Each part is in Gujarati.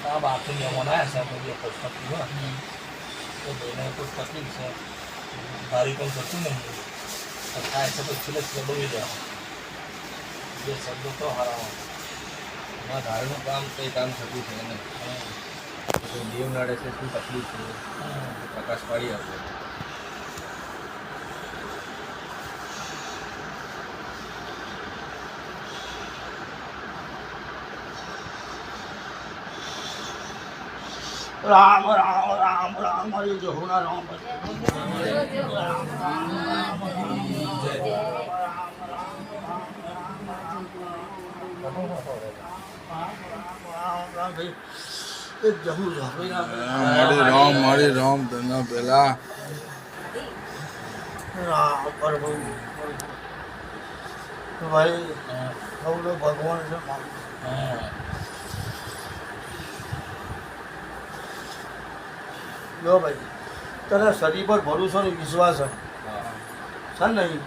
આ બાકી મહેમાન આવ્યા છે બધી તકલીફ તો બેને કોઈ તકલીફ છે ભારી કંઈ થતું નહીં થાય છે તો છેલ્લે દબાવી દેવા બે શબ્દો તો હારામાં ધારનું કામ કંઈ કામ થતું છે ને દેવ નડે છે શું તકલીફ છે પ્રકાશ પાડી આપો રામ રામ રામ રામ હરે જહુના રામ મારી રામ તના પેલા ભાઈ ભગવાન છે જો ભાઈ તને શરીર પર ભરોસો ને વિશ્વાસ છે નહીં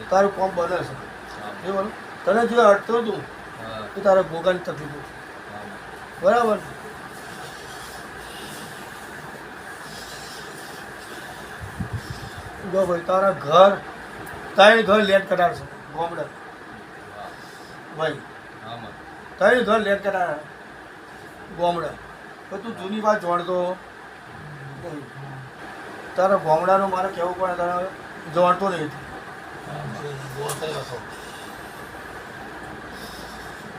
તારું કોમ બને છે એ બોલો તને જે અડતું હતું એ તારે ભોગાની તકલીફ બરાબર જો ભાઈ તારા ઘર 3 ઘર લેટ કરાવશે ગોમડે ભાઈ 3 ઘર લેટ કરાવે ગોમડે તો તું જૂની વાત જાણતો તારા ગોમડાનું મારે કહેવું પડે તારે જાણતો નહીં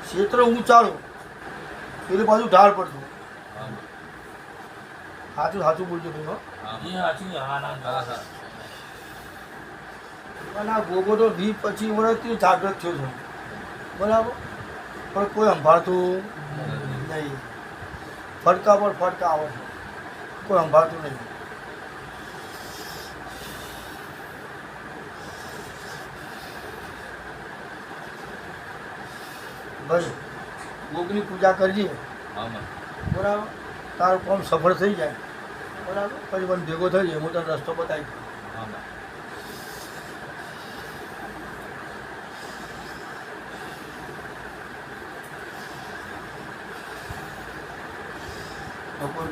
ક્ષેત્ર ઊંચાડું પેલી બાજુ ઢાળ પડતું સાચું સાચું બોલજો ભાઈ અને આ ગોગો તો 20-25 વર્ષથી જાગૃત થયો છે બરાબર પણ કોઈ સંભાળતું નહીં ફટકા પર ફટકા આવે છે કોઈ સંભાળતું નહીં ભાઈ ગોગની પૂજા કરજે બરાબર તારું કામ સફળ થઈ જાય બરાબર પછી મને ભેગો થઈ જાય હું તને રસ્તો બતાવી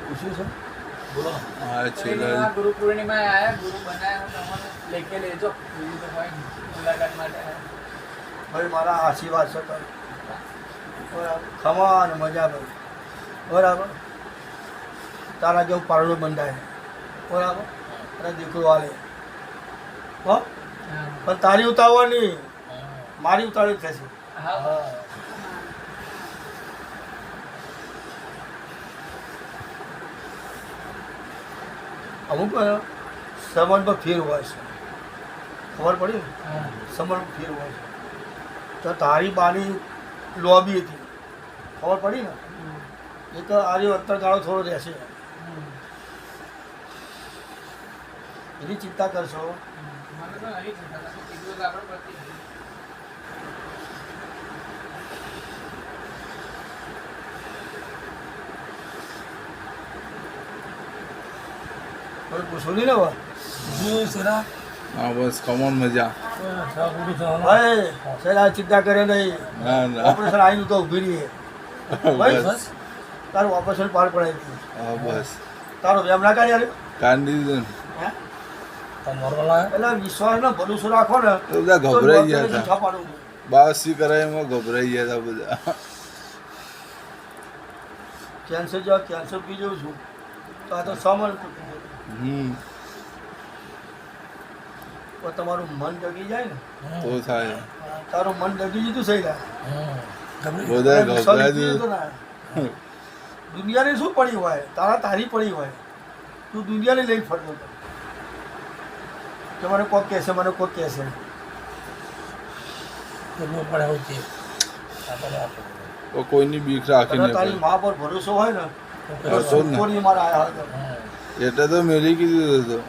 પૂછ્યું છે બોલો ગુરુ પૂર્ણિમા આયા ગુરુ બનાયા તમને લેકે લેજો બીજું તો કોઈ મુલાકાત માટે ભાઈ મારા આશીર્વાદ છે બરાબર ખમા અને મજા ભાઈ બરાબર તારા જેવું પારણું બંધાય બરાબર તારા દીકરો હાલે હો પણ તારી ઉતાવળ નહીં મારી ઉતાવળ થશે અમુક સંબંધમાં ફેર હોય છે ખબર પડી ને સંબંધ ફેર હોય છે તો તારી બાની લોબી હતી ખબર પડી ને એ તો આર્યો અંતરગાળો થોડો રહેશે એની ચિંતા કરશો પૂછો નહીં ને હા બસ કમોન મજા આ ચિંતા કરે નહીં ઓપરેશન આવીને તો ઊભી રહીએ બસ તારું ઓપરેશન પાર પડાવી દીધું હા બસ તારો વ્યાયામ ના કાઢી કાઢી દીધું એટલે વિશ્વાસ ને ભરોસો રાખો ને બધા ગભરાઈ ગયા હતા બાસી કરાય એમાં ગભરાઈ ગયા હતા બધા કેન્સર જેવા કેન્સર પી જઉં છું તો આ તો સામાન તમારું મન ડગી જાય ને તો થાય તારું મન ડગી જતું સહી બધા ગભરાઈ દીધું દુનિયાને શું પડી હોય તારી પડી હોય તું દુનિયાને લઈને ફરતો હતો કે મને કોક કહેશે મને કોક કહેશે કોઈની બીક રાખીને તારી મા પર ભરોસો હોય ને એટલે તો મેલી કીધું હતું